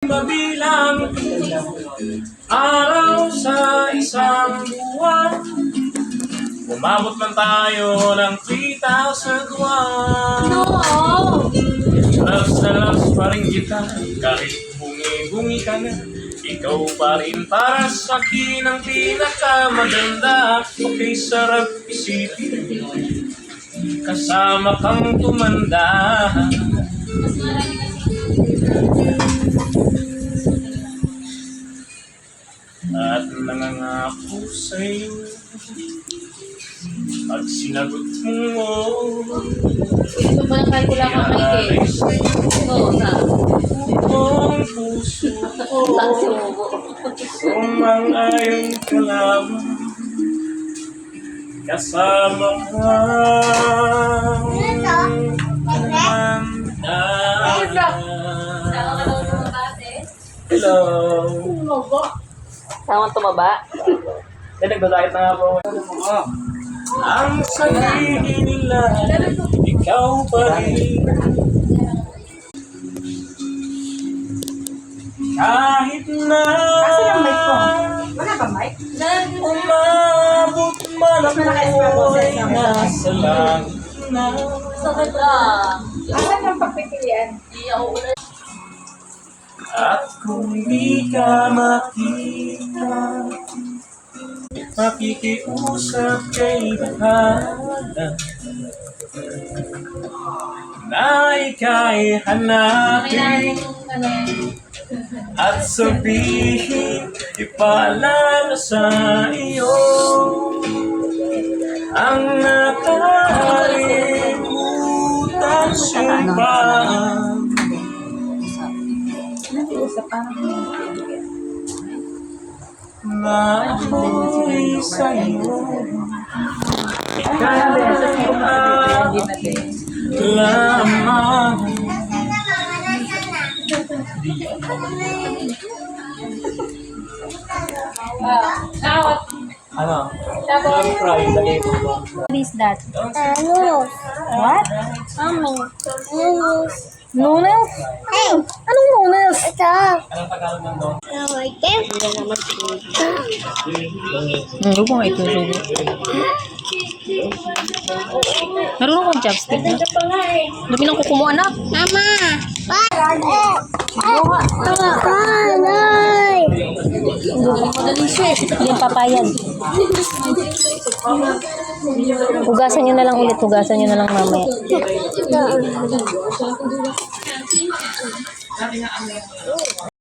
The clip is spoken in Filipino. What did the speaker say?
mabilang araw sa isang buwan. Umabot man tayo ng 3,001. No! Las na las pa rin kita, kahit bungi-bungi ka na. Ikaw pa rin para sa akin ang pinakamaganda. Okay, sarap isipin, kasama kang tumanda. At nangangako sa'yo, pag sinagot mo, Ito ba yung kahit wala kang maigay? Oo, sa. buong puso ko, sumang-ayong kalaban, kasama kang tumanda. Hello. Tawang tumaba? Nagdadayat na nga po. Ang sabihin nila, ikaw pa rin. Kahit na Wala ba, Mike? umabot man ako'y nasa langit na. Sakit ah. Asan ang pagpipilian? Hindi ako ulit. At kung di ka makita, makikiusap kay bahala na ika'y hanapin at sabihin, ipaalala sa iyo ang nakalimutan simbang na ako'y sa'yo. Ikaw lamang. Ano? Don't cry, lagay mo ba? What is that? Noodles. What? Noodles. Noodles? Hey! Anong noodles? Ito. Anong Tagalog ng doon? Hindi ko nga ito sugo. Meron akong chopstick na. Dami lang kuko mo, anak. Mama! Yung papayag. Hugasan nyo na lang ulit. Hugasan nyo na lang mamaya.